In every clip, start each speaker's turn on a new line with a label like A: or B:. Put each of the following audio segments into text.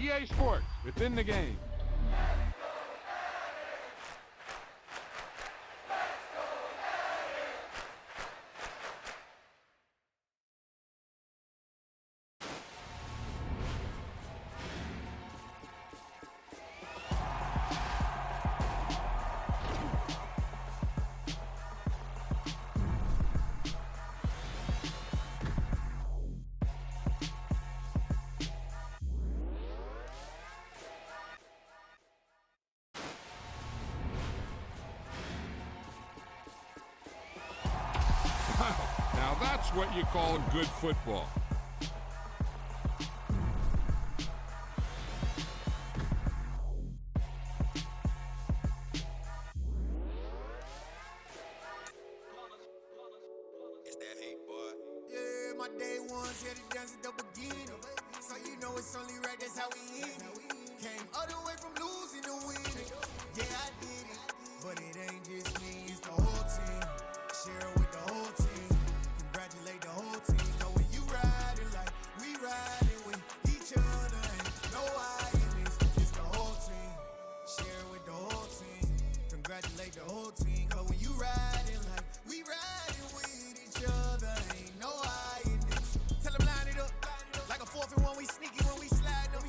A: EA Sports. It's in the game. Now that's what you call good football.
B: It's that hate, boy. Yeah, my day ones had it dance at the beginning. So you know it's only right, that's how we end it. Came all the way from losing to winning. Yeah, I did it. But it ain't just me, it's the whole team. Share it with the whole team. Congratulate the whole team. Know when you riding like we riding with each other. Ain't no I in this, it's the whole team. Share it with the whole team. Congratulate the whole team. Cause when you riding like we riding with each other. Ain't no I in this. Tell them line it up. Like a 4th and 1, we sneaky when we slide them.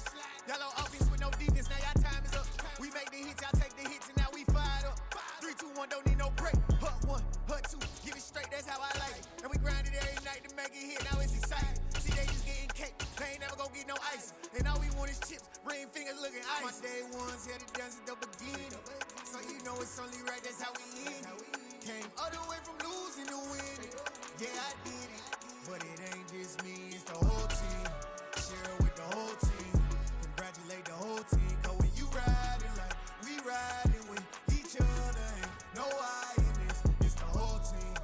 B: Y'all on offense with no defense, now y'all time is up. We make the hits, y'all take the hits, and now we fired up. 3, 2, 1, don't need no break. Hut 1, hut 2, give it straight, that's how I like it. And we grind it every night to make it hit, now it's exciting. See, they just getting cake, they ain't never gonna get no ice. And all we want is chips, ring fingers looking ice. My day ones had it dance at the beginning. So you know it's only right, that's how we end it. Came all the way from losing to winning. Yeah, I did it. But it ain't just me, it's the whole team. Share it with the whole team. Congratulate the whole team. Cause when you riding like we riding with each other. Ain't no I in this, it's the whole team.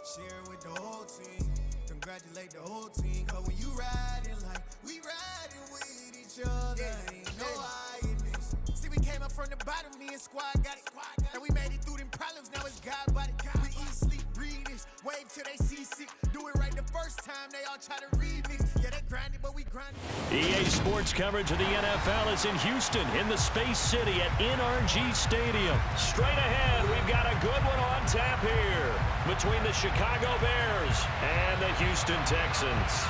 B: Share it with the whole team. Congratulate the whole team. Cause when you riding like we riding with each other. Ain't no I in this. See, we came up from the bottom, me and squad got it. And we made it through them problems, now it's God body. We eat, sleep, breathe this, wave till they see sick. Do it right the first time, they all try to remix. Yeah, they grind it, but we grind it.
C: EA Sports coverage of the NFL is in Houston, in the Space City at NRG Stadium. Straight ahead, we've got a good one on tap here between the Chicago Bears and the Houston Texans.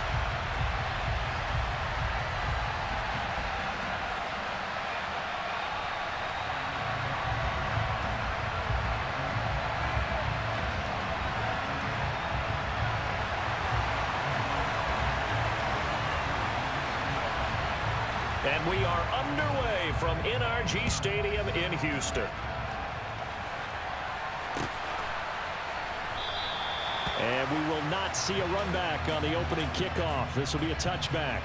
C: And we are underway from NRG Stadium in Houston. And we will not see a run back on the opening kickoff. This will be a touchback.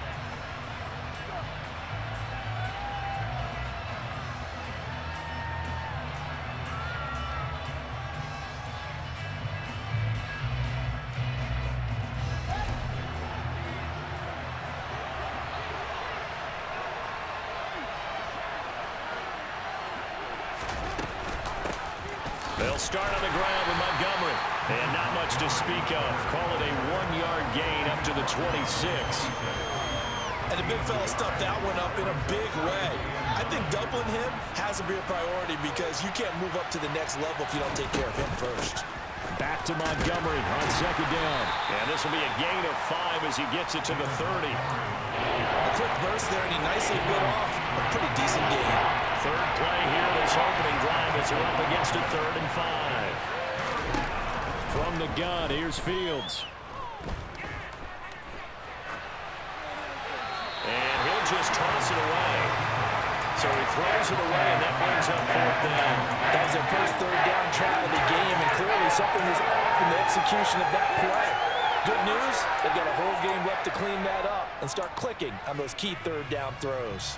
C: They'll start on the ground with Montgomery. And not much to speak of. Call it a 1-yard gain up to the 26.
D: And the big fella stuffed that one up in a big way. I think doubling him has to be a priority because you can't move up to the next level if you don't take care of him first.
C: Back to Montgomery on 2nd down. And this will be a gain of 5 as he gets it to the 30.
D: A quick burst there, and he nicely bit off a pretty decent gain.
C: Third play here, this opening drive as they're up against a 3rd and 5. From the gun, here's Fields. And he'll just toss it away. So he throws it away, and that brings up 4th down.
D: That was their first 3rd down try of the game, and clearly something was off in the execution of that play. Good news, they've got a whole game left to clean that up and start clicking on those key 3rd down throws.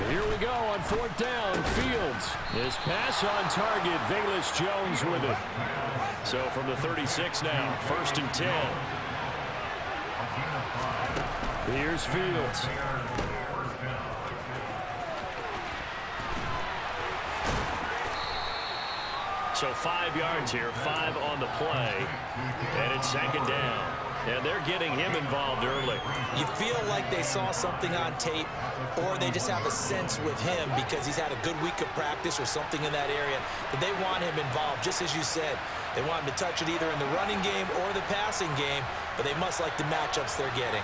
C: Here we go on 4th down. Fields. His pass on target. Velus Jones with it. So from the 36 now, 1st and 10. Here's Fields. So 5 yards here, 5 on the play. And it's second down. And they're getting him involved early.
D: You feel like they saw something on tape, or they just have a sense with him because he's had a good week of practice or something in that area that they want him involved, just as you said. They want him to touch it either in the running game or the passing game, but they must like the matchups they're getting.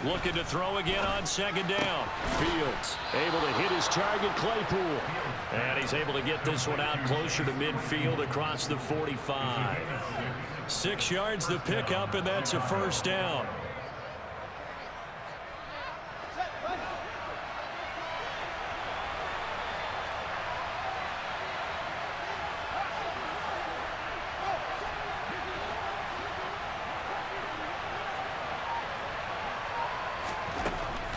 C: Looking to throw again on second down. Fields able to hit his target, Claypool. And he's able to get this one out closer to midfield across the 45. 6 yards the pickup, and that's a first down.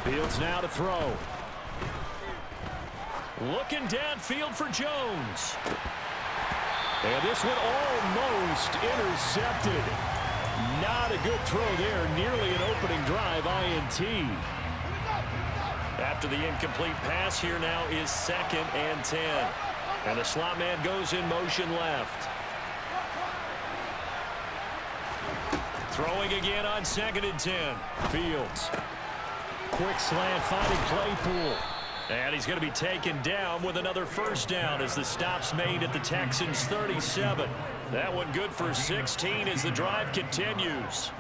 C: Fields now to throw. Looking downfield for Jones. And this one almost intercepted. Not a good throw there. Nearly an opening drive INT. After the incomplete pass, here now is 2nd and 10. And the slot man goes in motion left. Throwing again on 2nd and 10. Fields. Quick slant finding Claypool. And he's going to be taken down with another first down as the stop's made at the Texans' 37. That one good for 16 as the drive continues.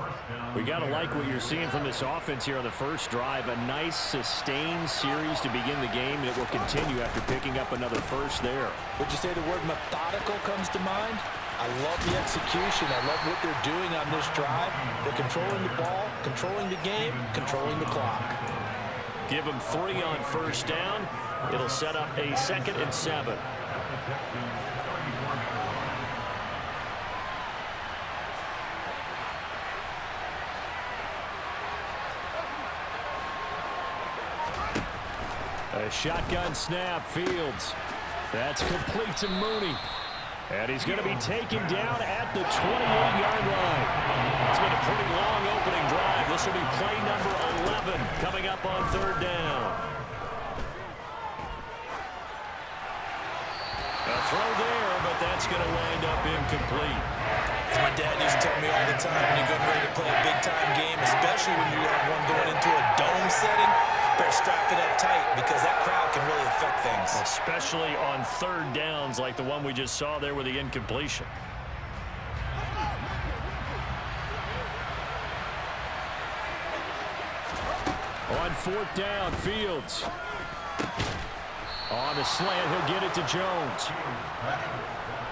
C: We got to like what you're seeing from this offense here on the first drive. A nice sustained series to begin the game, and it will continue after picking up another first there.
D: Would you say the word methodical comes to mind? I love the execution. I love what they're doing on this drive. They're controlling the ball, controlling the game, controlling the clock.
C: Give them 3 on first down. It'll set up a 2nd and 7. A shotgun snap, Fields. That's complete to Mooney. And he's going to be taken down at the 28-yard line. It's been a pretty long opening drive. This will be play number 11 coming up on 3rd down. A throw there, but that's going to wind up incomplete.
D: As my dad used to tell me all the time, when you're getting ready to play a big-time game, especially when you have one going into a dome setting, better strap it up tight because that crowd can really affect things.
C: Especially on 3rd downs like the one we just saw there with the incompletion. On 4th down, Fields. On the slant, he'll get it to Jones.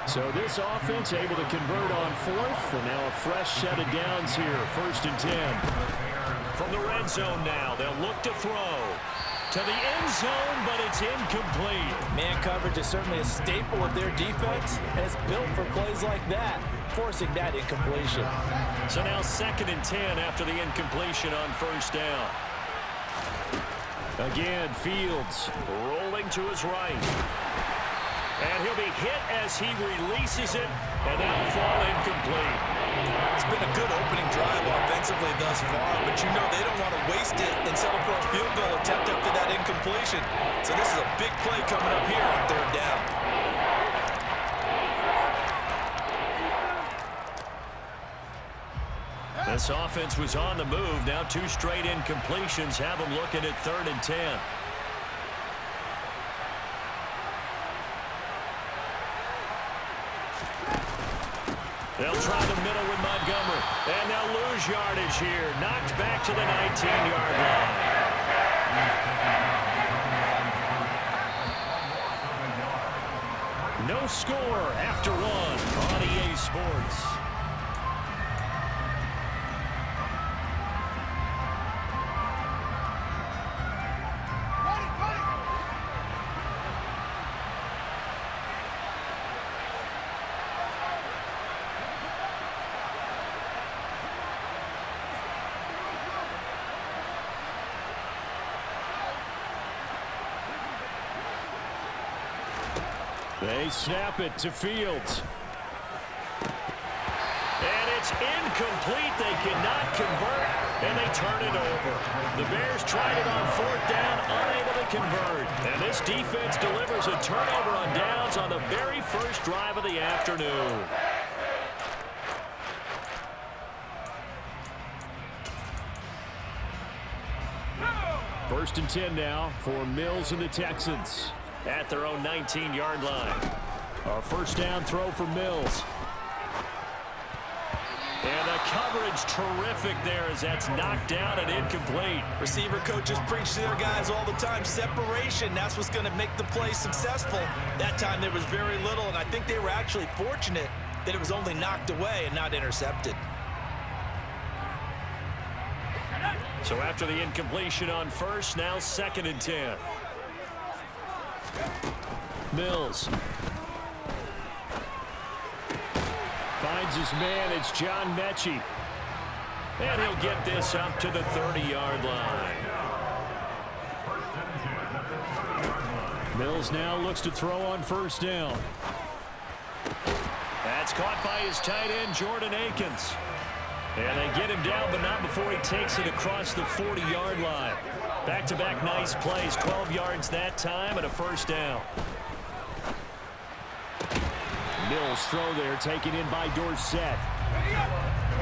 C: So this offense able to convert on 4th, and now a fresh set of downs here. 1st and 10. From the red zone now, they'll look to throw. To the end zone, but it's incomplete.
D: Man coverage is certainly a staple of their defense, and it's built for plays like that, forcing that incompletion.
C: So now 2nd and 10 after the incompletion on 1st down. Again, Fields rolling to his right. And he'll be hit as he releases it, and that'll fall incomplete.
D: It's been a good opening drive offensively thus far, but you know they don't want to waste it and settle for a field goal attempt after that incompletion. So this is a big play coming up here on 3rd down.
C: This offense was on the move. Now 2 straight incompletions have them looking at 3rd and 10. They'll try the middle with Montgomery. And they'll lose yardage here. Knocked back to the 19-yard line. No score after 1 on EA Sports. They snap it to Fields. And it's It's incomplete. They cannot convert, and they turn it over. The Bears tried it on 4th down, unable to convert. And this defense delivers a turnover on downs on the very first drive of the afternoon. First and 10 now for Mills and the Texans at their own 19-yard line. A first down throw for Mills. And the coverage terrific there as that's knocked down and incomplete.
D: Receiver coaches preach to their guys all the time. Separation, that's what's going to make the play successful. That time there was very little, and I think they were actually fortunate that it was only knocked away and not intercepted.
C: So after the incompletion on first, now 2nd and 10. Mills finds his man. It's John Mechie. And he'll get this up to the 30-yard line. Mills now looks to throw on first down. That's caught by his tight end, Jordan Akins. And they get him down, but not before he takes it across the 40-yard line. Back-to-back nice plays, 12 yards that time and a first down. Mills throw there, taken in by Dorsett.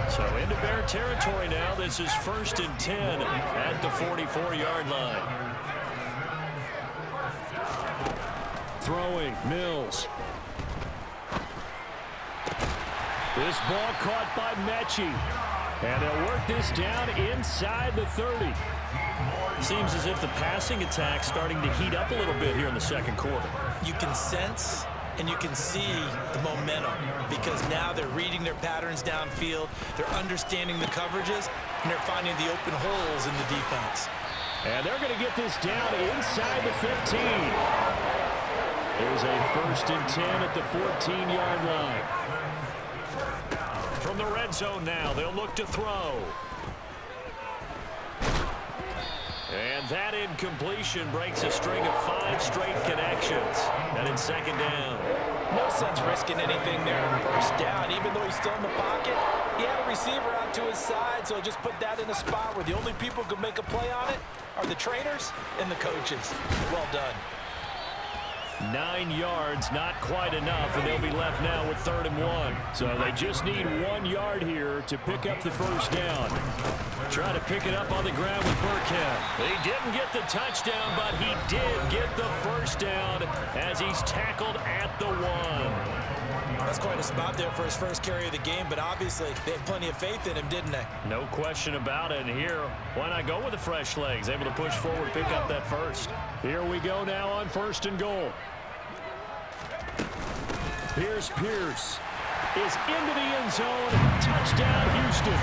C: So into Bear territory now. This is 1st and 10 at the 44-yard line. Throwing, Mills. This ball caught by Mechie. And they'll work this down inside the 30. Seems as if the passing attack's starting to heat up a little bit here in the second quarter.
D: You can sense and you can see the momentum because now they're reading their patterns downfield, they're understanding the coverages, and they're finding the open holes in the defense.
C: And they're going to get this down inside the 15. There's a 1st and 10 at the 14-yard line. From the red zone now, they'll look to throw. And that incompletion breaks a string of 5 straight connections. And in 2nd down.
D: No sense risking anything there on first down. Even though he's still in the pocket, he had a receiver out to his side, so just put that in a spot where the only people who can make a play on it are the trainers and the coaches. Well done.
C: 9 yards, not quite enough, and they'll be left now with 3rd and 1. So they just need 1 yard here to pick up the first down. Try to pick it up on the ground with Burkhead. He didn't get the touchdown, but he did get the first down as he's tackled at the 1.
D: That's quite a spot there for his first carry of the game, but obviously they had plenty of faith in him, didn't they?
C: No question about it. And here, why not go with the fresh legs? Able to push forward, pick up that first. Here we go now on 1st and goal. Here's Pierce. Is into the end zone. Touchdown, Houston.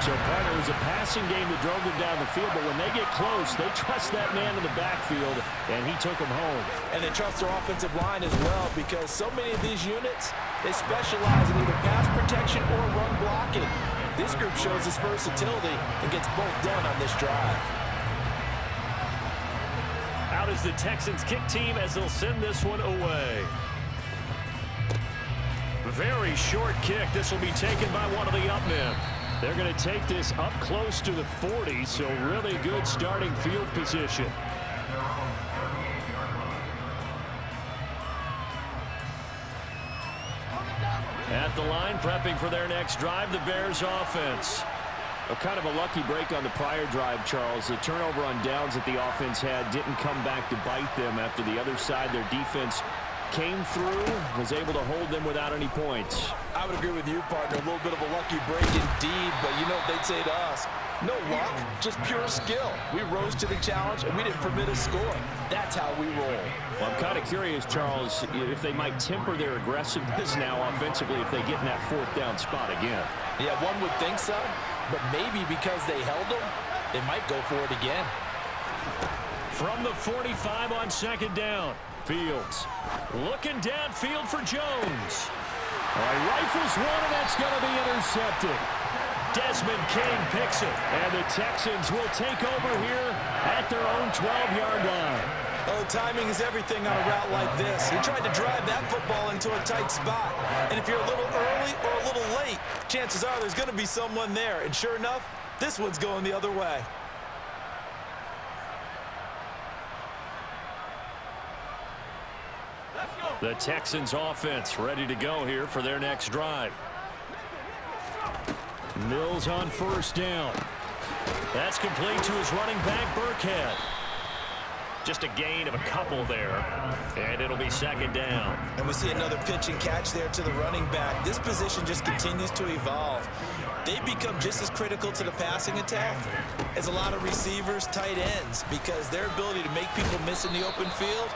C: So, partner, it was a passing game that drove them down the field, but when they get close, they trust that man in the backfield, and he took them home.
D: And they trust their offensive line as well, because so many of these units, they specialize in either pass protection or run blocking. This group shows its versatility and gets both done on this drive.
C: Out is the Texans kick team as they'll send this one away. Very short kick. This will be taken by one of the up men. They're going to take this up close to the 40, so really good starting field position. At the line, prepping for their next drive, the Bears offense. Kind of a lucky break on the prior drive, Charles. The turnover on downs that the offense had didn't come back to bite them after the other side. Their defense came through, was able to hold them without any points.
D: I would agree with you, partner. A little bit of a lucky break indeed, but you know what they'd say to us? No luck, just pure skill. We rose to the challenge, and we didn't permit a score. That's how we roll.
C: Well, I'm kind of curious, Charles, if they might temper their aggressiveness now offensively if they get in that 4th down spot again.
D: Yeah, one would think so, but maybe because they held them, they might go for it again.
C: From the 45 on 2nd down. Fields looking downfield for Jones. All right, rifles one, and that's going to be intercepted. Desmond King picks it, and the Texans will take over here at their own 12-yard line.
D: Oh, timing is everything on a route like this. He tried to drive that football into a tight spot, and if you're a little early or a little late. Chances are there's going to be someone there. And sure enough, this one's going the other way.
C: The Texans offense ready to go here for their next drive. Mills on first down. That's complete to his running back, Burkhead. Just a gain of a couple there, and it'll be second down.
D: And we see another pitch and catch there to the running back. This position just continues to evolve. They become just as critical to the passing attack as a lot of receivers, tight ends, because their ability to make people miss in the open field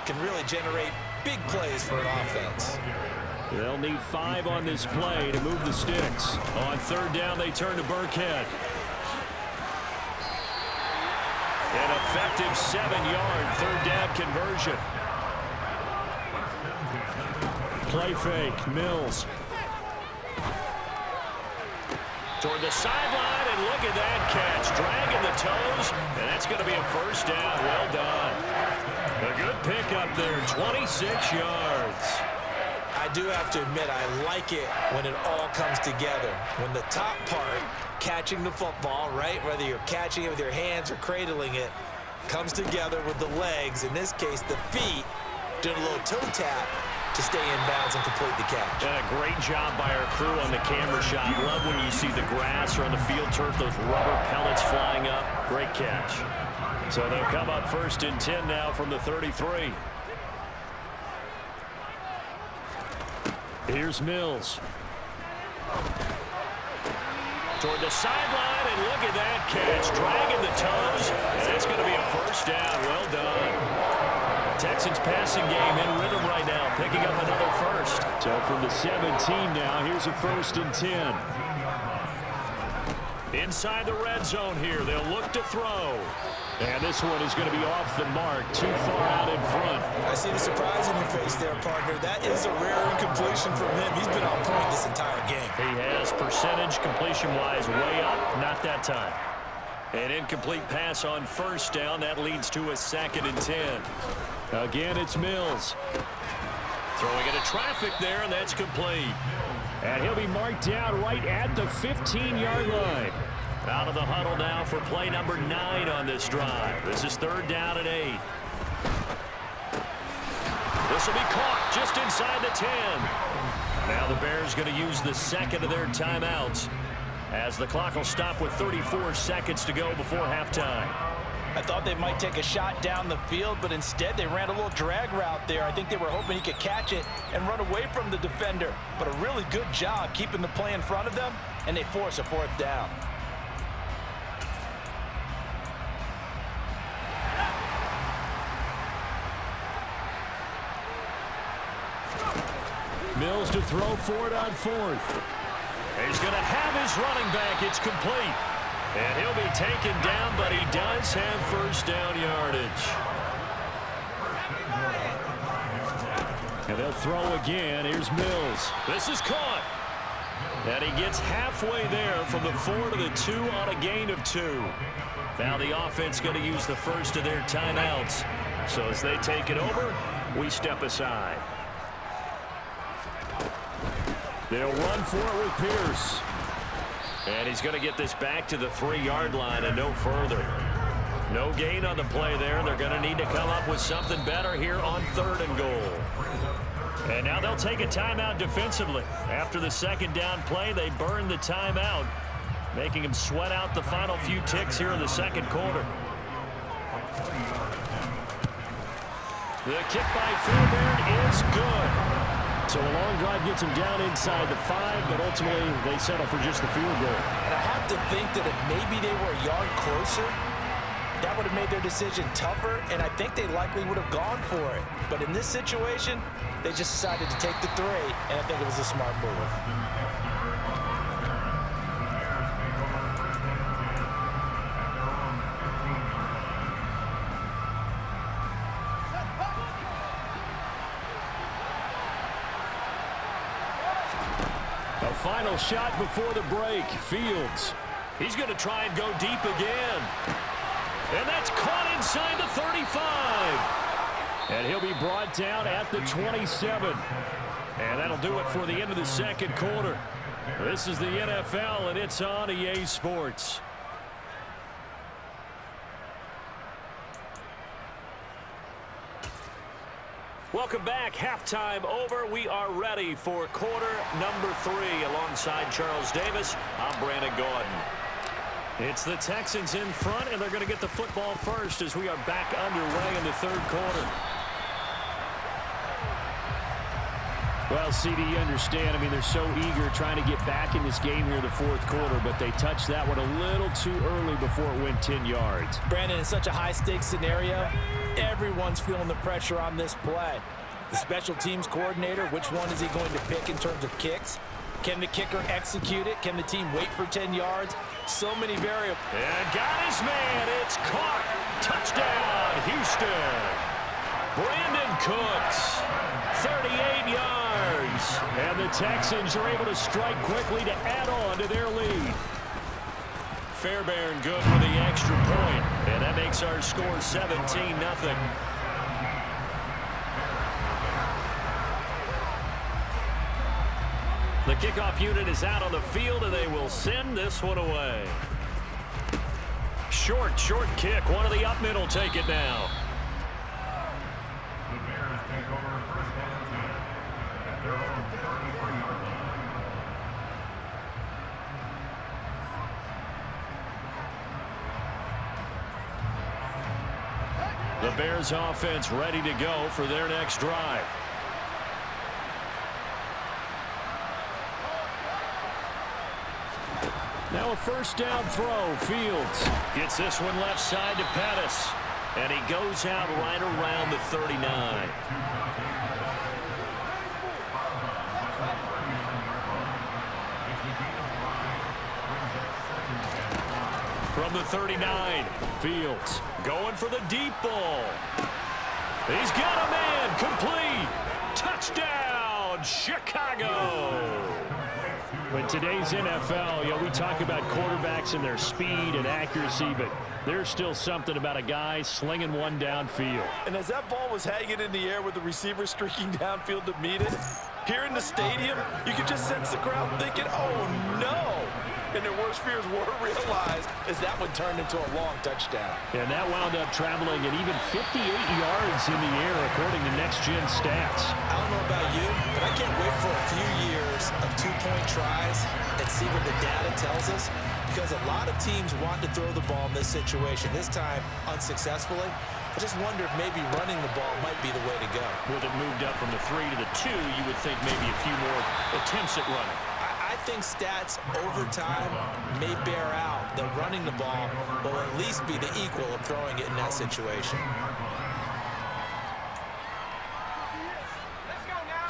D: can really generate big plays for an offense.
C: They'll need 5 on this play to move the sticks. On third down, they turn to Burkhead. An effective 7-yard third down conversion. Play fake, Mills. Toward the sideline, and look at that catch. Dragging the toes, and that's going to be a first down. Well done. A good pickup there, 26 yards.
D: I do have to admit, I like it when it all comes together. When the top part, catching the football, right, whether you're catching it with your hands or cradling it, comes together with the legs, in this case the feet, doing a little toe tap to stay in bounds and complete the catch.
C: And a great job by our crew on the camera shot. Love when you see the grass or on the field turf, those rubber pellets flying up. Great catch. So they'll come up first and 10 now from the 33. Here's Mills. Toward the sideline, and look at that catch. Dragging the toes, and that's going to be a first down. Well done. Texans passing game in rhythm right now, picking up another first. So from the 17 now, here's a first and 10. Inside the red zone here, they'll look to throw. And this one is going to be off the mark, too far out in front.
D: I see the surprise in your face there, partner. That is a rare incompletion from him. He's been on point this entire game.
C: He has percentage completion-wise way up, not that time. An incomplete pass on first down. That leads to a second and 10. Again, it's Mills. Throwing into traffic there, and that's complete. And he'll be marked down right at the 15-yard line. Out of the huddle now for play number 9 on this drive. This is third down and 8. This will be caught just inside the 10. Now the Bears going to use the second of their timeouts as the clock will stop with 34 seconds to go before halftime.
D: I thought they might take a shot down the field, but instead they ran a little drag route there. I think they were hoping he could catch it and run away from the defender. But a really good job keeping the play in front of them, and they force a fourth down.
C: Mills to throw for it on fourth. He's going to have his running back. It's complete. And he'll be taken down, but he does have first down yardage. And they'll throw again. Here's Mills. This is caught. And he gets halfway there from the 4 to the 2 on a gain of 2. Now the offense going to use the first of their timeouts. So as they take it over, we step aside. They'll run for it with Pierce. And he's going to get this back to the 3-yard line and no further. No gain on the play there. They're going to need to come up with something better here on 3rd and goal. And now they'll take a timeout defensively. After the second down play, they burn the timeout, making them sweat out the final few ticks here in the second quarter. The kick by Fairbairn is good. So a long drive gets them down inside the 5, but ultimately they settle for just the field goal.
D: And I have to think that if maybe they were a yard closer, that would have made their decision tougher, and I think they likely would have gone for it. But in this situation, they just decided to take the 3, and I think it was a smart move.
C: A final shot before the break. Fields. He's going to try and go deep again. And that's caught inside the 35. And he'll be brought down at the 27. And that'll do it for the end of the second quarter. This is the NFL, and it's on EA Sports. Welcome back. Halftime over. We are ready for quarter number 3. Alongside Charles Davis, I'm Brandon Gordon. It's the Texans in front, and they're going to get the football first as we are back underway in the third quarter.
E: Well, CD, you understand. I mean, they're so eager trying to get back in this game here in the fourth quarter, but they touched that one a little too early before it went 10 yards.
D: Brandon, in such a high-stakes scenario, everyone's feeling the pressure on this play. The special teams coordinator, which one is he going to pick in terms of kicks? Can the kicker execute it? Can the team wait for 10 yards? So many variables.
C: And got his man. It's caught. Touchdown, Houston. Brandon Cooks, 38 yards. And the Texans are able to strike quickly to add on to their lead. Fairbairn good for the extra point. And that makes our score 17-0. The kickoff unit is out on the field, and they will send this one away. Short kick. One of the up middle take it now.
F: The Bears take over first down and 10 at their own 34-yard line.
C: The Bears offense ready to go for their next drive. Now a first down throw. Fields gets this one left side to Pettis. And he goes out right around the 39. From the 39, Fields going for the deep ball. He's got a man. Complete. Touchdown, Chicago.
E: In today's NFL, we talk about quarterbacks and their speed and accuracy, but there's still something about a guy slinging one downfield.
D: And as that ball was hanging in the air with the receiver streaking downfield to meet it, here in the stadium, you could just sense the crowd thinking, oh, no. And their worst fears were realized as that one turned into a long touchdown.
E: And that wound up traveling at even 58 yards in the air, according to Next Gen Stats.
D: I don't know about you, but I can't wait for a few years of two-point tries and see what the data tells us, because a lot of teams want to throw the ball in this situation, this time unsuccessfully. I just wonder if maybe running the ball might be the way to go.
C: With it moved up from the 3 to the 2, you would think maybe a few more attempts at running.
D: I think stats over time may bear out that running the ball will at least be the equal of throwing it in that situation.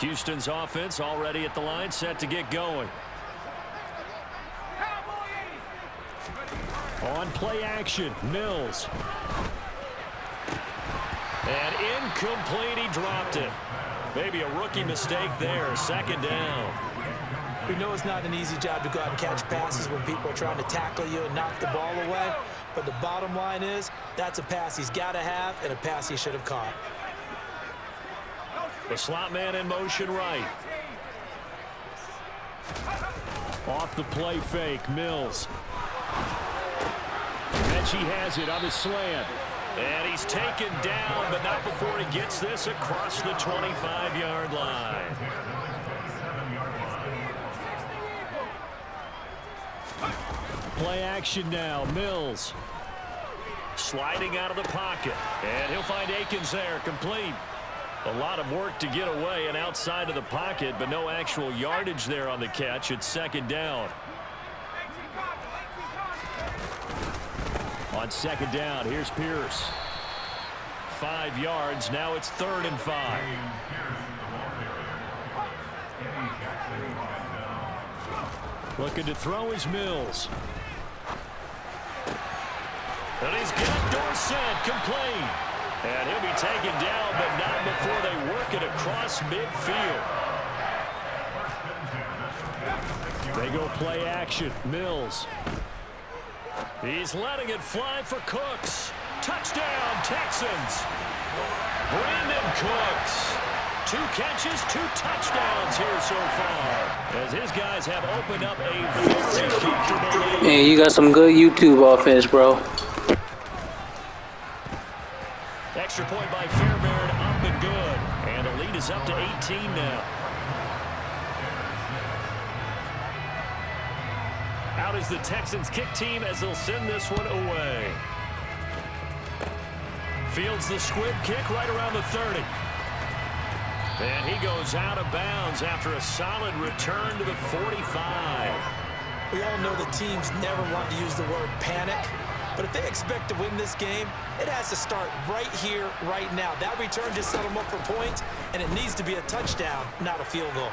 C: Houston's offense already at the line, set to get going. On play action, Mills. And incomplete, he dropped it. Maybe a rookie mistake there, second down.
D: We know it's not an easy job to go out and catch passes when people are trying to tackle you and knock the ball away. But the bottom line is, that's a pass he's got to have and a pass he should have caught.
C: The slot man in motion right.
E: Off the play fake, Mills. Mechie has it on the slant.
C: And he's taken down, but not before he gets this across the 25-yard line.
E: Play action now, Mills.
C: Sliding out of the pocket. And he'll find Akins there, complete. A lot of work to get away and outside of the pocket, but no actual yardage there on the catch. It's second down.
E: On second down, here's Pierce.
C: 5 yards. Now it's 3rd and 5.
E: Looking to throw is Mills.
C: And he's got Dorsett, complete. And he'll be taken down, but not before they work it across midfield.
E: They go play action. Mills.
C: He's letting it fly for Cooks. Touchdown, Texans. Brandon Cooks. 2 catches, 2 touchdowns here so far, as his guys have opened up a very comfortable lead.
G: Hey, you got some good YouTube offense, bro.
C: Extra point by Fairbairn, up and good. And the lead is up to 18 now. Out is the Texans kick team as they'll send this one away. Fields the squib kick right around the 30. And he goes out of bounds after a solid return to the 45.
D: We all know the teams never want to use the word panic, but if they expect to win this game, it has to start right here, right now. That return just set them up for points, and it needs to be a touchdown, not a field goal.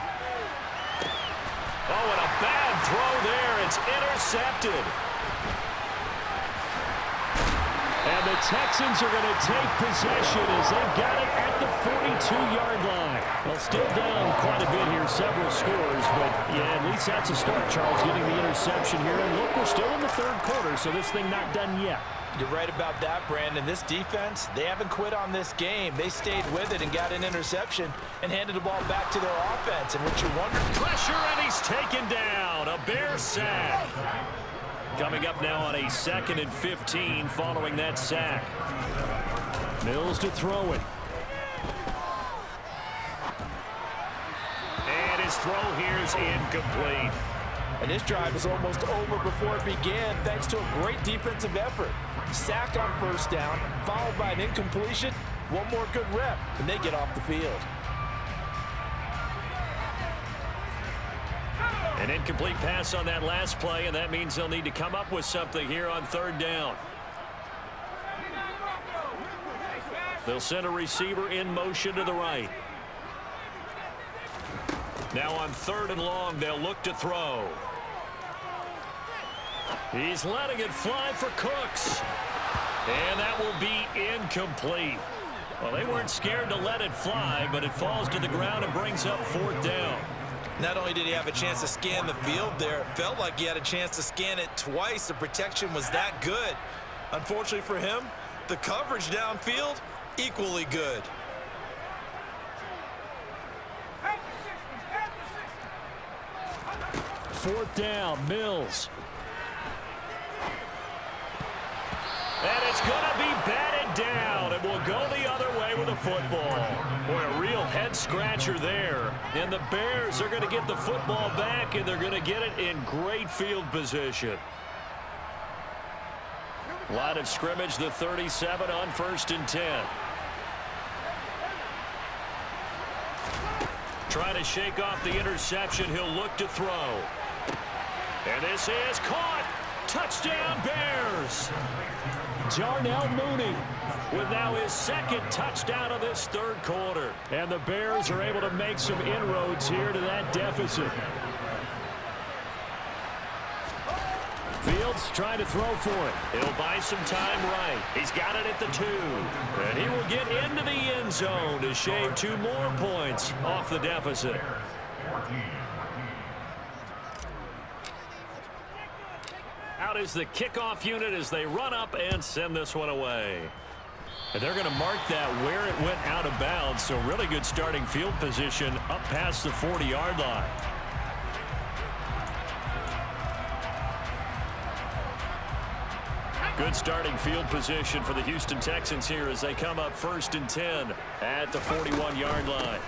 C: Oh, and a bad throw there. It's intercepted. And the Texans are going to take possession as they've got it at the 42-yard line. Well, still down quite a bit here, several scores, but yeah, at least that's a start, Charles, getting the interception here. And look, we're still in the 3rd quarter, so this thing not done yet.
D: You're right about that, Brandon. This defense, they haven't quit on this game. They stayed with it and got an interception and handed the ball back to their offense. And what you wonder...
C: Pressure, and he's taken down. A Bear sack. Coming up now on a 2nd and 15 following that sack. Mills to throw it. And his throw here is incomplete.
D: And this drive is almost over before it began, thanks to a great defensive effort. Sack on 1st down, followed by an incompletion. One more good rep, and they get off the field.
C: An incomplete pass on that last play, and that means they'll need to come up with something here on 3rd down. They'll send a receiver in motion to the right. Now on 3rd and long, they'll look to throw. He's letting it fly for Cooks. And that will be incomplete. Well, they weren't scared to let it fly, but it falls to the ground and brings up 4th down.
D: Not only did he have a chance to scan the field there, it felt like he had a chance to scan it twice. The protection was that good. Unfortunately for him, the coverage downfield, equally good.
C: Fourth down, Mills. And it's going to be batted down, and we'll go the other way with a football. Boy, a real head-scratcher there. And the Bears are going to get the football back, and they're going to get it in great field position. Line of scrimmage, the 37 on 1st and 10. Trying to shake off the interception. He'll look to throw. And this is caught. Touchdown, Bears. Darnell Mooney with now his 2nd touchdown of this 3rd quarter. And the Bears are able to make some inroads here to that deficit. Fields trying to throw for it. He'll buy some time right. He's got it at the 2. And he will get into the end zone to shave 2 more points off the deficit. Out is the kickoff unit as they run up and send this one away. And they're going to mark that where it went out of bounds. So really good starting field position up past the 40-yard line. Good starting field position for the Houston Texans here as they come up 1st and 10 at the 41-yard line.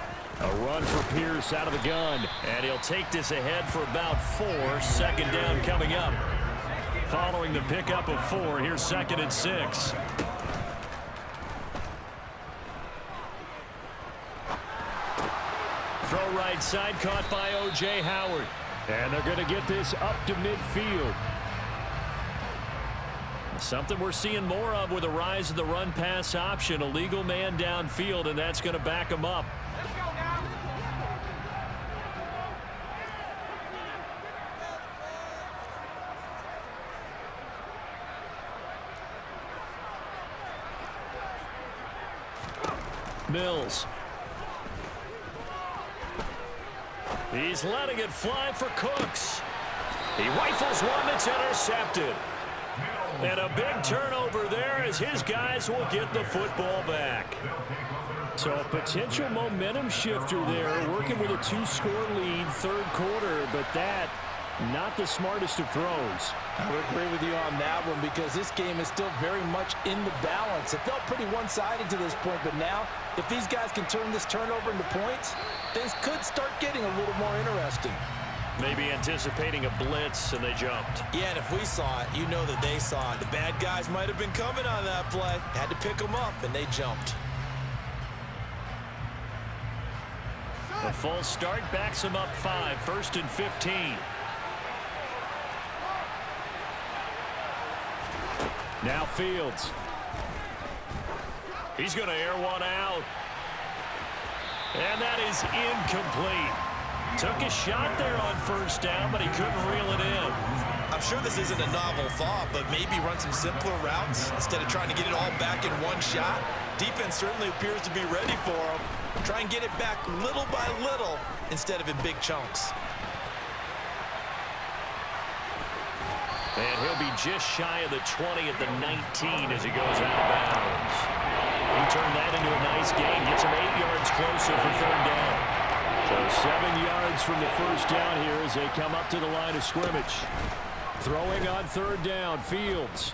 C: A run for Pierce out of the gun. And he'll take this ahead for about 4. 2nd down coming up. Following the pickup of 4, here's 2nd and 6. Throw right side, caught by O.J. Howard. And they're going to get this up to midfield. Something we're seeing more of with the rise of the run-pass option. A legal man downfield, and that's going to back him up. Mills. He's letting it fly for Cooks. He rifles one that's intercepted. And a big turnover there as his guys will get the football back.
E: So a potential momentum shifter there, working with a 2-score lead, third quarter, but that, not the smartest of throws.
D: I would agree with you on that one because this game is still very much in the balance. It felt pretty one-sided to this point, but now, if these guys can turn this turnover into points, things could start getting a little more interesting.
C: Maybe anticipating a blitz, and they jumped.
D: Yeah, and if we saw it, you know that they saw it. The bad guys might have been coming on that play. Had to pick them up, and they jumped.
C: A false start backs him up 5, 1st and 15.
E: Now Fields.
C: He's going to air one out. And that is incomplete. Took a shot there on 1st down, but he couldn't reel it in.
D: I'm sure this isn't a novel thought, but maybe run some simpler routes instead of trying to get it all back in one shot. Defense certainly appears to be ready for him. Try and get it back little by little instead of in big chunks.
C: And he'll be just shy of the 20 at the 19 as he goes out of bounds. He turned that into a nice gain, gets him 8 yards closer for 3rd down.
E: So 7 yards from the 1st down here as they come up to the line of scrimmage. Throwing on 3rd down, Fields.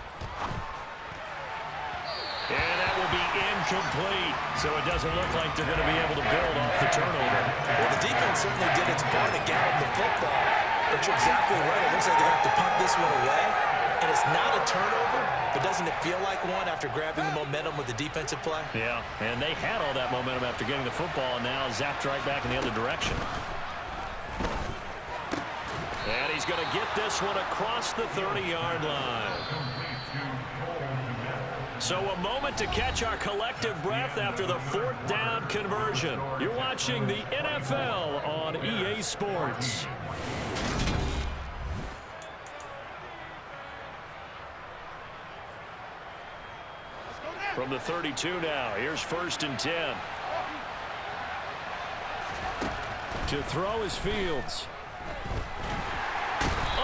C: And that will be incomplete. So it doesn't look like they're going to be able to build off the turnover.
D: Well, the defense certainly did its part to get the football. But you're exactly right. It looks like they have to punt this one away. And it's not a turnover, but doesn't it feel like one after grabbing the momentum with the defensive play?
C: Yeah, and they had all that momentum after getting the football, and now zapped right back in the other direction. And he's going to get this one across the 30-yard line. So a moment to catch our collective breath after the 4th down conversion. You're watching the NFL on EA Sports. From the 32 now, here's 1st and 10.
E: To throw is Fields.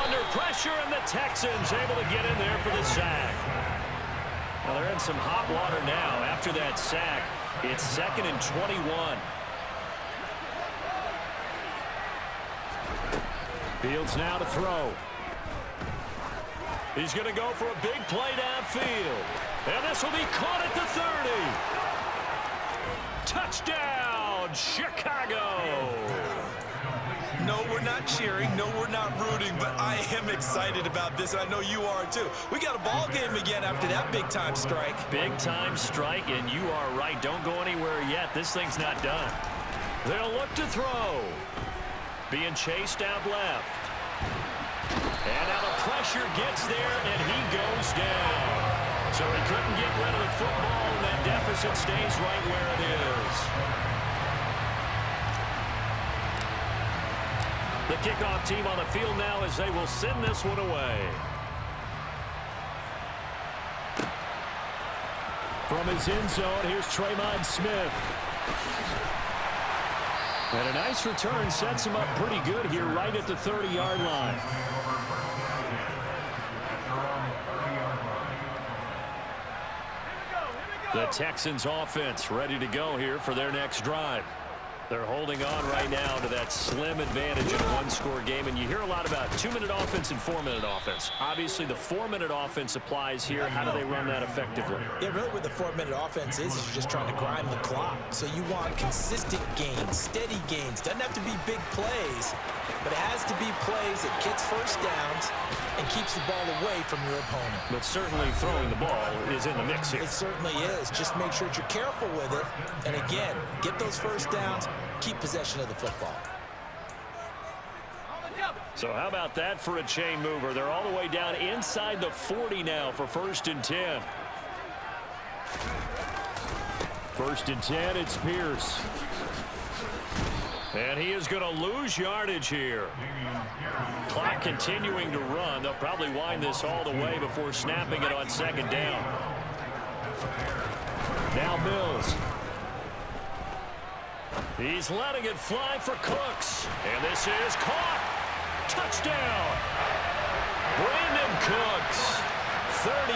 C: Under pressure, and the Texans able to get in there for the sack. Well, they're in some hot water now. After that sack, it's 2nd and 21.
E: Fields now to throw.
C: He's going to go for a big play downfield. And this will be caught at the 30. Touchdown, Chicago.
D: No, we're not cheering. No, we're not rooting, but I am excited about this, and I know you are too. We got a ball game again after that big-time strike.
C: Big-time strike, and you are right. Don't go anywhere yet. This thing's not done. They'll look to throw. Being chased out left. And now the pressure gets there, and he goes down. So he couldn't get rid of the football, and that deficit stays right where it is. The kickoff team on the field now as they will send this one away.
E: From his end zone, here's Tremont Smith. And a nice return sets him up pretty good here right at the 30-yard line.
C: The Texans offense ready to go here for their next drive. They're holding on right now to that slim advantage in a one-score game. And you hear a lot about 2-minute offense and 4-minute offense. Obviously, the 4-minute offense applies here. How do they run that effectively?
D: Yeah, really what the 4-minute offense is you're just trying to grind the clock. So you want consistent gains, steady gains. Doesn't have to be big plays, but it has to be plays that gets 1st downs and keeps the ball away from your opponent.
C: But certainly throwing the ball is in the mix here.
D: It certainly is. Just make sure that you're careful with it. And again, get those 1st downs, keep possession of the football.
C: So how about that for a chain mover? They're all the way down inside the 40 now for 1st and 10.
E: 1st and 10, it's Pierce.
C: And he is going to lose yardage here. Clock continuing to run. They'll probably wind this all the way before snapping it on 2nd down.
E: Now Mills.
C: He's letting it fly for Cooks. And this is caught. Touchdown. Brandon Cooks. 38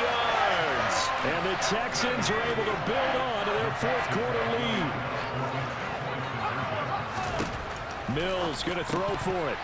C: yards. And the Texans are able to build on to their fourth quarter lead. Mills going to throw for it.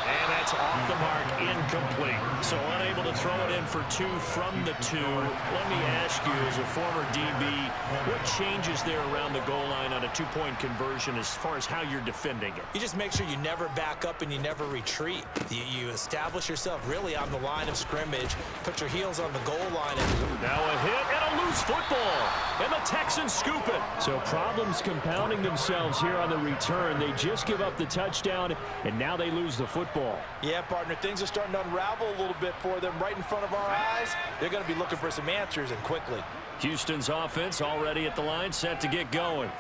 C: And that's off the mark, incomplete. So unable to throw it in for 2 from the 2. Let me ask you, as a former DB, what changes there around the goal line on a 2-point conversion as far as how you're defending it?
D: You just make sure you never back up and you never retreat. You establish yourself really on the line of scrimmage, put your heels on the goal line. And
C: now a hit and a loose football. And the Texans scoop it. So problems compounding themselves here on the return. They just give up the touchdown, and now they lose the football.
D: Yeah, partner, things are starting to unravel a little bit for them right in front of our eyes. They're going to be looking for some answers, and quickly.
C: Houston's offense already at the line, set to get going.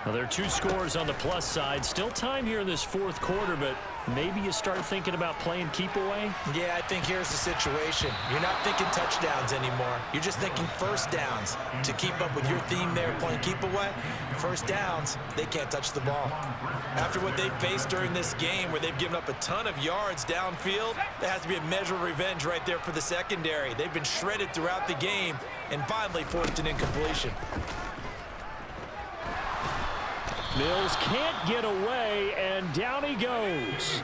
C: Well, there are 2 scores on the plus side. Still time here in this fourth quarter, but maybe you start thinking about playing keep away?
D: Yeah, I think here's the situation. You're not thinking touchdowns anymore. You're just thinking first downs. To keep up with your theme there, playing keep away, first downs, they can't touch the ball. After what they've faced during this game, where they've given up a ton of yards downfield, there has to be a measure of revenge right there for the secondary. They've been shredded throughout the game and finally forced an incompletion.
C: Mills can't get away, and down he goes.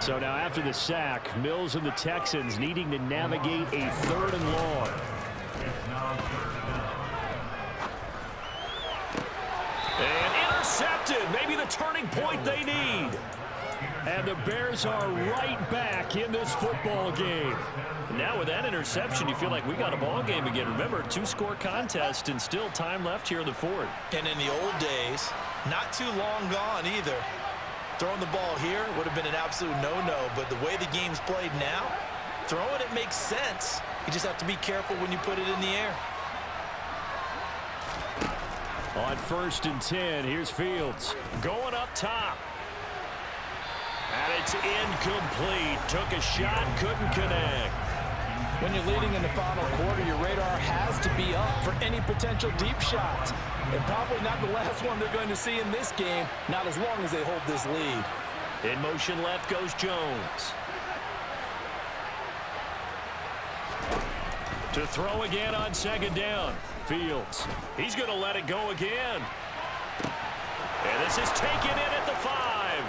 C: So now after the sack, Mills and the Texans needing to navigate a 3rd and long. And intercepted. Maybe the turning point they need. And the Bears are right back in this football game. Now with that interception, you feel like we got a ball game again. Remember, 2-score contest and still time left here in the fourth.
D: And in the old days, not too long gone either, throwing the ball here would have been an absolute no-no. But the way the game's played now, throwing it makes sense. You just have to be careful when you put it in the air.
C: On 1st and 10, here's Fields going up top. And it's incomplete. Took a shot, couldn't connect.
D: When you're leading in the final quarter, your radar has to be up for any potential deep shots. And probably not the last one they're going to see in this game, not as long as they hold this lead.
C: In motion left goes Jones. To throw again on 2nd down. Fields. He's going to let it go again. And this is taken in at the 5.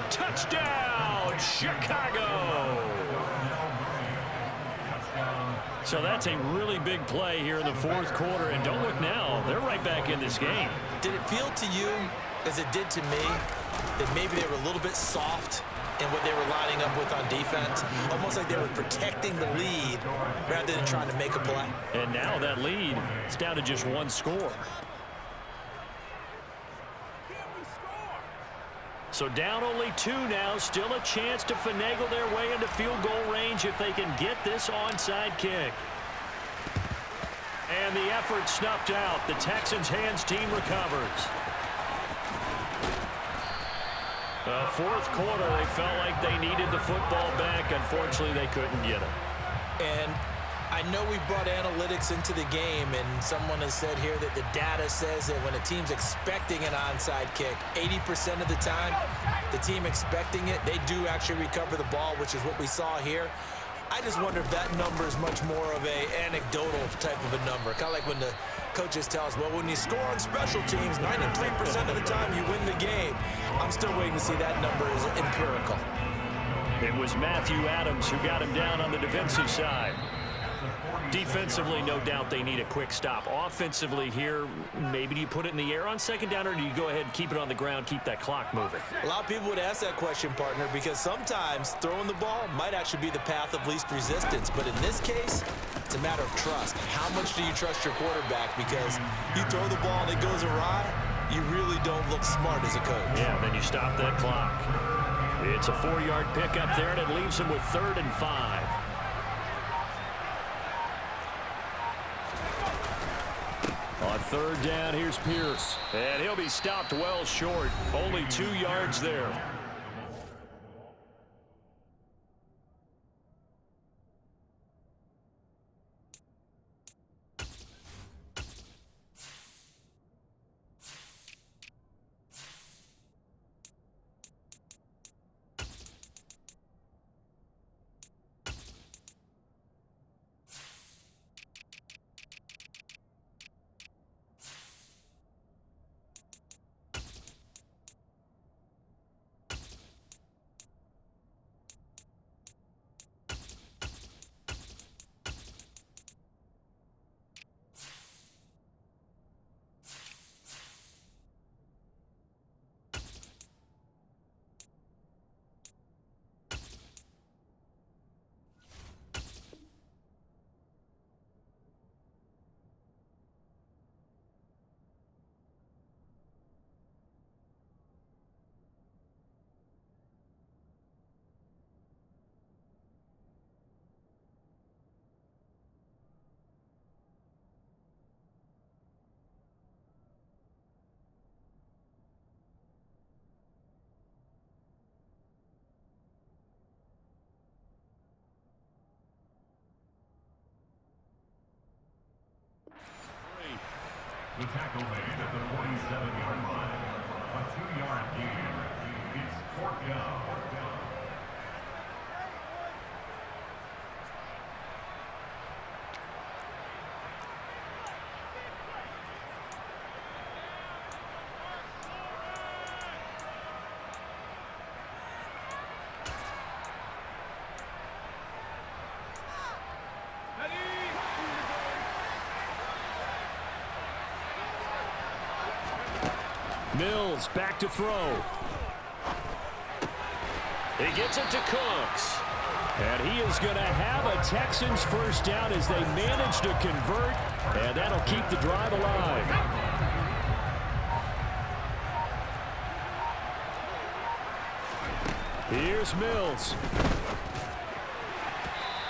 C: Touchdown, Chicago. So that's a really big play here in the fourth quarter. And don't look now, they're right back in this game.
D: Did it feel to you, as it did to me, that maybe they were a little bit soft in what they were lining up with on defense? Almost like they were protecting the lead rather than trying to make a play.
C: And now that lead is down to just 1 score. So down only 2 now. Still a chance to finagle their way into field goal range if they can get this onside kick. And the effort snuffed out. The Texans' hands team recovers. Fourth quarter, they felt like they needed the football back. Unfortunately, they couldn't get it.
D: And I know we brought analytics into the game, and someone has said here that the data says that when a team's expecting an onside kick, 80% of the time, the team expecting it, they do actually recover the ball, which is what we saw here. I just wonder if that number is much more of a anecdotal type of a number. Kind of like when the coaches tell us, well, when you score on special teams, 93% of the time you win the game. I'm still waiting to see that number is empirical.
C: It was Matthew Adams who got him down on the defensive side. Defensively, no doubt they need a quick stop. Offensively here, maybe do you put it in the air on 2nd down, or do you go ahead and keep it on the ground, keep that clock moving?
D: A lot of people would ask that question, partner, because sometimes throwing the ball might actually be the path of least resistance. But in this case, it's a matter of trust. How much do you trust your quarterback? Because you throw the ball and it goes awry, you really don't look smart as a coach.
C: Yeah, then you stop that clock. It's a 4-yard pickup there, and it leaves him with 3rd and 5. On 3rd down, here's Pierce. And he'll be stopped well short. Only 2 yards there.
F: The tackle made at the 47-yard line. A 2-yard gain. It's 4th down.
C: Mills back to throw. He gets it to Cooks. And he is going to have a Texans first down as they manage to convert. And that'll keep the drive alive. Here's Mills.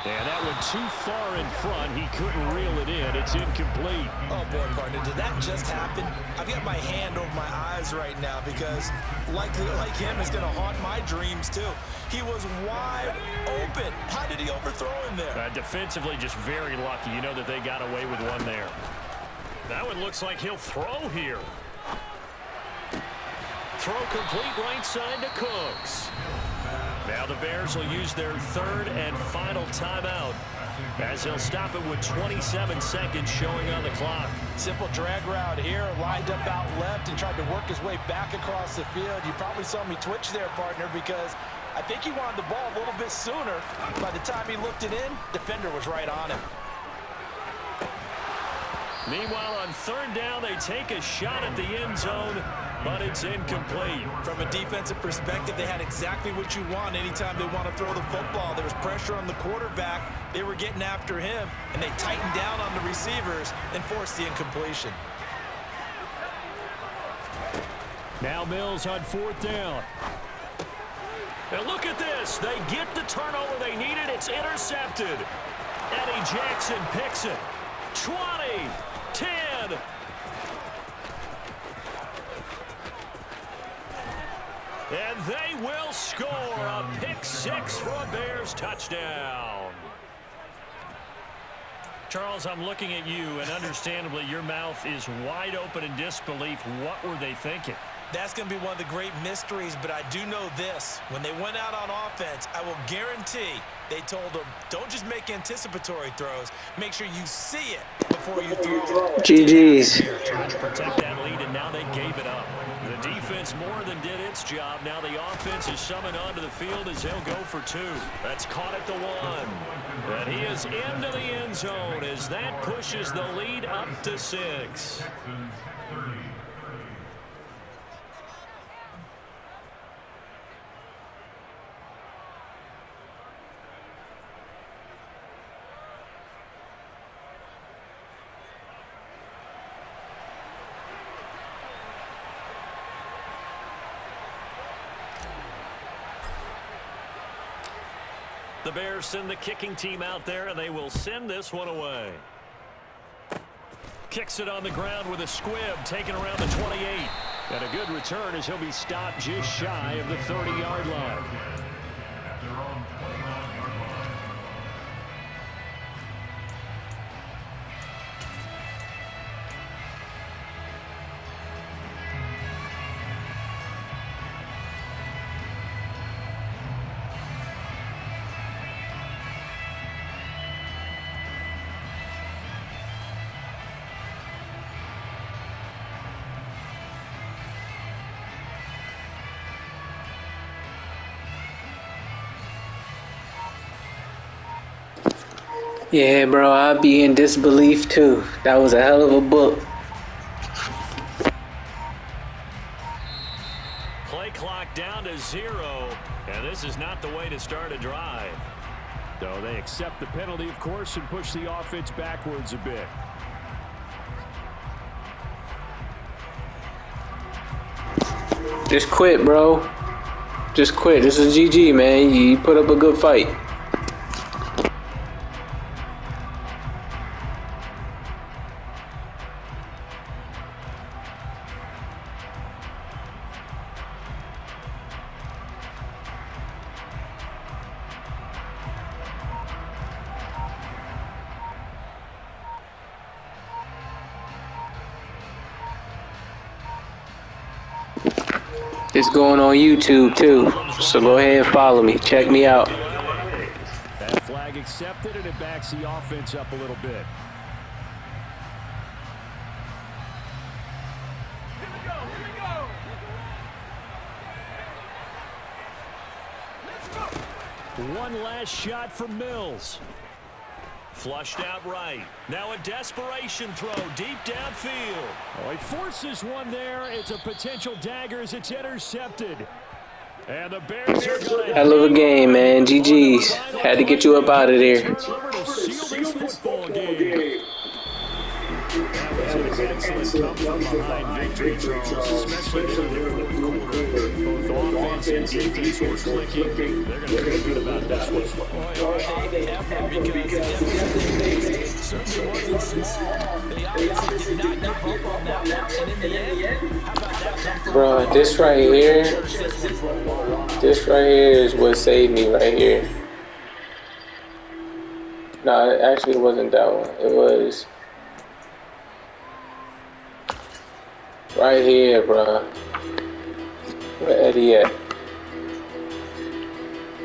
C: And that one too far in front. He couldn't reel it in. It's incomplete.
D: Oh, boy, partner, did that just happen? I've got my hand over my eyes right now because like him is going to haunt my dreams, too. He was wide open. How did he overthrow him there?
C: Defensively, just very lucky. You know that they got away with one there. That one looks like he'll throw here. Throw complete right side to Cooks. Now the Bears will use their third and final timeout as they'll stop it with 27 seconds showing on the clock.
D: Simple drag route here, lined up out left and tried to work his way back across the field. You probably saw me twitch there, partner, because I think he wanted the ball a little bit sooner. By the time he looked it in, defender was right on him.
C: Meanwhile, on third down, they take a shot at the end zone, but it's incomplete.
D: From a defensive perspective, they had exactly what you want anytime they want to throw the football. There was pressure on the quarterback. They were getting after him, and they tightened down on the receivers and forced the incompletion.
C: Now Mills on fourth down. And look at this. They get the turnover they needed. It's intercepted. Eddie Jackson picks it. 20, 10. And they will score a pick six for a Bears touchdown. Charles, I'm looking at you, and understandably your mouth is wide open in disbelief. What were they thinking?
D: That's going to be one of the great mysteries, but I do know this. When they went out on offense, I will guarantee they told them, don't just make anticipatory throws. Make sure you see it before you throw it.
G: GG's.
C: Trying to protect that lead, and now they gave it up. The defense more than did its job. Now the offense is summoned onto the field as they'll go for two. That's caught at the one. And he is into the end zone as that pushes the lead up to 6. The Bears send the kicking team out there, and they will send this one away. Kicks it on the ground with a squib, taken around the 28. And a good return as he'll be stopped just shy of the 30-yard line.
F: At their own 29-yard line.
G: Yeah, bro, I'd be in disbelief too. That was a hell of a book.
C: Play clock down to 0, and this is not the way to start a drive.
E: So they accept the penalty, of course, and push the offense backwards a bit.
G: Just quit, bro. Just quit. This is GG, man. You put up a good fight. It's going on YouTube too. So go ahead and follow me. Check me out.
C: That flag accepted, and it backs the offense up a little bit. One last shot for Mills. Flushed out right. Now a desperation throw deep downfield. Oh, he forces one there. It's a potential dagger as it's intercepted. And the Bears are going to
G: Hell of a game, man. GG's. Had to get you up out of there.
C: turnover to seal this football game. That was an excellent come-from-behind victory, Charles, especially in the fourth quarter. Both offense and defense were clicking. They're going to feel good about this one.
D: They certainly wasn't small. They obviously did not give up on that one. And in the end, how about that come from?
G: Bro, this right here is what saved me right here. No, it actually wasn't that one. It was right here, bro. Where Eddie at?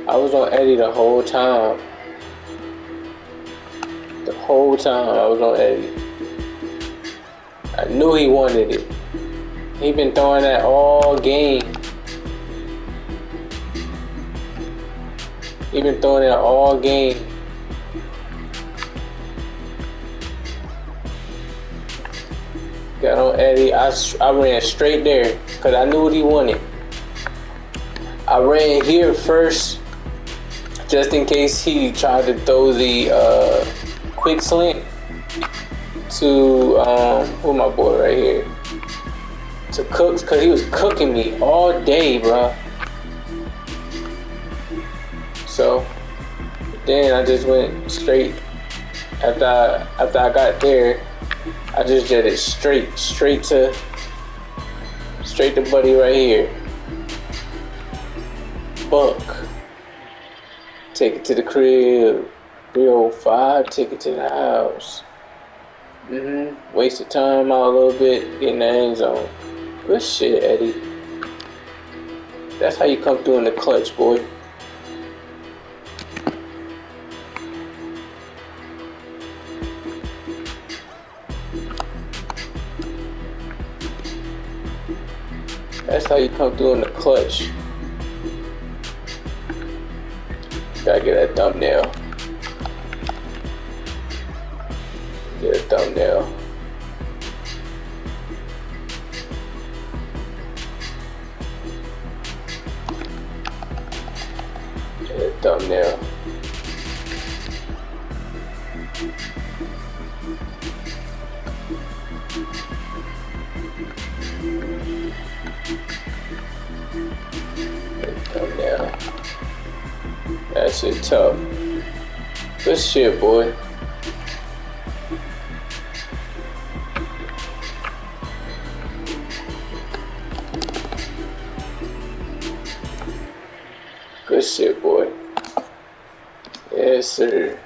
G: I was on Eddie the whole time. The whole time I was on Eddie. I knew he wanted it. He been throwing that all game. He been throwing that all game. Got on Eddie. I ran straight there because I knew what he wanted. I ran here first just in case he tried to throw the quick slant to who my boy right here, to Cooks, because he was cooking me all day, bro. So then I just went straight after I got there. I just did it straight to buddy right here. Buck. Take it to the crib. 305, take it to the house. Wasted time out a little bit, getting the end zone. Good shit, Eddie. That's how you come through in the clutch, boy. That's how you come through in the clutch. Gotta get that thumbnail. Get a thumbnail. Get a thumbnail. Thumbnail. That shit tough. Good shit, boy. Good shit, boy. Yes, sir.